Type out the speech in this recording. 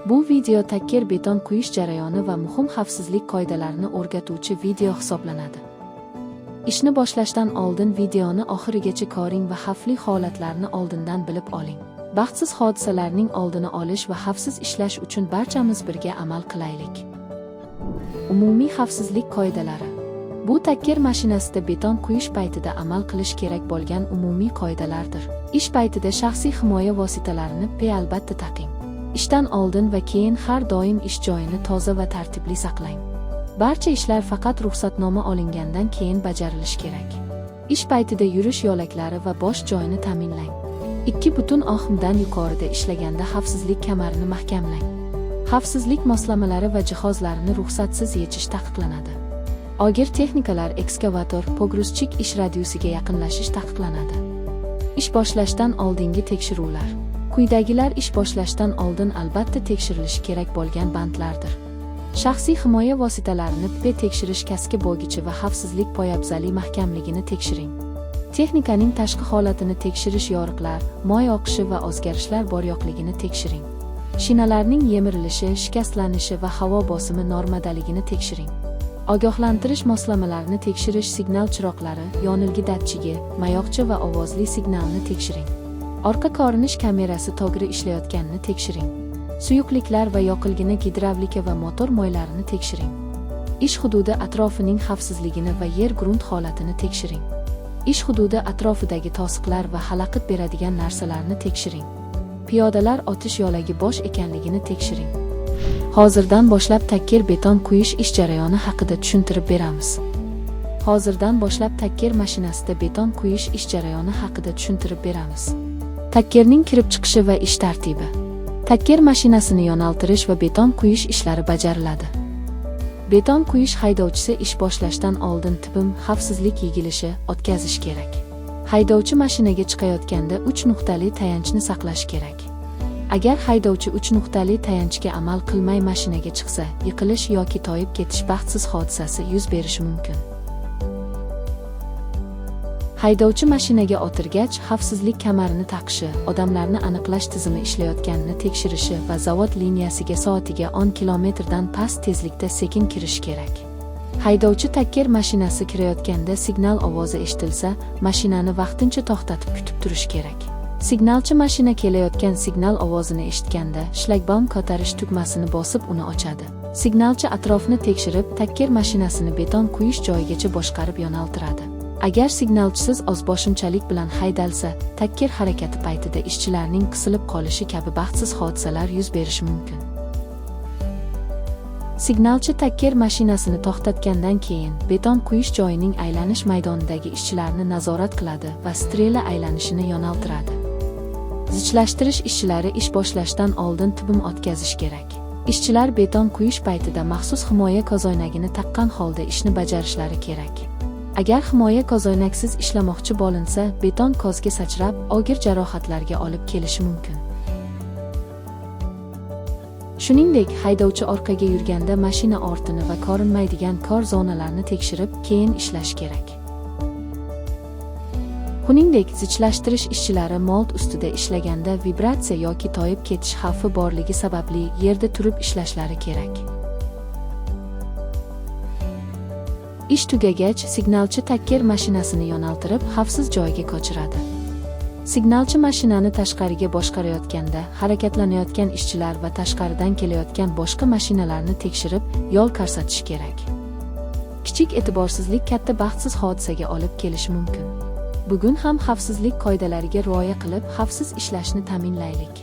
Bu video takker beton quyish jarayoni va muhim xavfsizlik qoidalarini o'rgatuvchi video hisoblanadi. Ishni boshlashdan oldin videoni oxirigacha ko'ring va xavfli holatlarni oldindan bilib oling. Baxtsiz hodisalarning oldini olish va xavfsiz ishlash uchun barchamiz birga amal qilaylik. Umumiy xavfsizlik qoidalari. Bu takker mashinasida beton quyish paytida amal qilish kerak bo'lgan umumiy qoidalardir. Ish paytida shaxsiy himoya vositalarini albatta taqing. Ishdan oldin va keyin har doim ish joyini toza va tartibli saqlang. Barcha ishlar faqat ruxsatnoma olingandan keyin bajarilishi kerak. Ish paytida yurish yo'laklari va bosh joyini ta'minlang. 2,5 ohmdan yuqorida ishlaganda xavfsizlik kamarini mahkamlang. Xavfsizlik moslamalari va jihozlarini ruxsatsiz yechish taqiqlanadi. Og'ir texnikalar, ekskavator, pogruzchik ish radiusiga yaqinlashish taqiqlanadi. Ish boshlashdan oldingi tekshiruvlar. Quyidagilar ish boshlashdan oldin albatta tekshirilishi kerak bo'lgan bandlardir. Shaxsiy himoya vositalarini tekshirish, kaska bo'gichi va xavfsizlik poyabzali mahkamligini tekshiring. Texnikaning tashqi holatini tekshirish, yoriqlar, moy oqishi va o'zgarishlar bor-yo'qligini tekshiring. Shinalarning yemirilishi, shikastlanishi va havo bosimi normadaligini tekshiring. Ogohlantirish moslamalarini tekshirish, signal chiroqlari, yonilg'i datchigi, mayoqcha va ovozli signalni tekshiring. Orqa ko'rinish kamerasi to'g'ri ishlayotganini tekshiring. Suyuqliklar va yoqilg'i gidravlika va motor moylarini tekshiring. Ish hududi atrofining xavfsizligini va yer-grunt holatini tekshiring. Ish hududi atrofidagi to'siqlar va xalaqit beradigan narsalarni tekshiring. Piyodalar o'tish yo'lagi bo'sh ekanligini tekshiring. Hozirdan boshlab takker beton quyish ish jarayoni haqida tushuntirib beramiz. Hozirdan boshlab takker mashinasida beton quyish ish jarayoni haqida tushuntirib beramiz. Takkerning kirib chiqishi va ish tartibi. Takker mashinasini yo'naltirish va beton quyish ishlari bajariladi. Beton quyish haydovchisi ish boshlashdan oldin xavfsizlik yigilishi o'tkazish kerak. Haydovchi mashinaga chiqayotganda 3 nuqtali tayanchni saqlash kerak. Agar haydovchi 3 nuqtali tayanchga amal qilmay mashinaga chiqsa, yiqilish yoki toyib ketish baxtsiz hodisasi yuz berishi mumkin. Haydovchi mashinaga o'tirgach, xavfsizlik kamarini taqishi, odamlarni aniqlash tizimi ishlayotganini tekshirishi va zavod liniyasiga soatiga 10 km dan past tezlikda sekin kirish kerak. Haydovchi takker mashinasi kirayotganda signal ovozi eshitilsa, mashinani vaqtincha to'xtatib kutib turish kerak. Signalchi mashina kelayotgan signal ovozini eshitganda, shlagbaum ko'tarish tugmasini bosib uni ochadi. Signalchi atrofni tekshirib, takker mashinasini beton quyish joyigacha boshqarib yo'naltiradi. Agar signalchisiz ozboshimchalik bilan haydalsa, takker harakati paytida ishchilarning qisilib qolishi kabi baxtsiz hodisalar yuz berishi mumkin. Signalchi takker mashinasini to'xtatgandan keyin beton quyish joyining aylanish maydonidagi ishchilarni nazorat qiladi va strela aylanishini yo'naltiradi. Zichlashtirish ishchilari ish boshlashdan oldin o'tkazish kerak. Ishchilar beton quyish paytida maxsus himoya ko'zoynagini taqqan holda ishni bajarishlari kerak. Agar himoya ko'zoynaksiz ishlamoqchi bo'linsa, beton ko'zga sachrab, og'ir jarohatlarga olib kelishi mumkin. Shuningdek, haydovchi orqaga yurganda mashina ortini va ko'rinmaydigan kor zonalarni tekshirib, keyin ishlash kerak. Shuningdek, zichlashtirish ishchilari mold ustida ishlaganda vibratsiya yoki toyib ketish xavfi borligi sababli yerda turib ishlashlari kerak. Ish tugagach, signalchi takker mashinasini yo'naltirib, xavfsiz joyga ko'chiradi. Signalchi mashinani tashqariga boshqarayotganda, harakatlanayotgan ishchilar va tashqaridan kelayotgan boshqa mashinalarni tekshirib, yo'l ko'rsatish kerak. Kichik e'tiborsizlik katta baxtsiz hodisaga olib kelishi mumkin. Bugun ham xavfsizlik qoidalariga rioya qilib, xavfsiz ishlashni ta'minlaylik.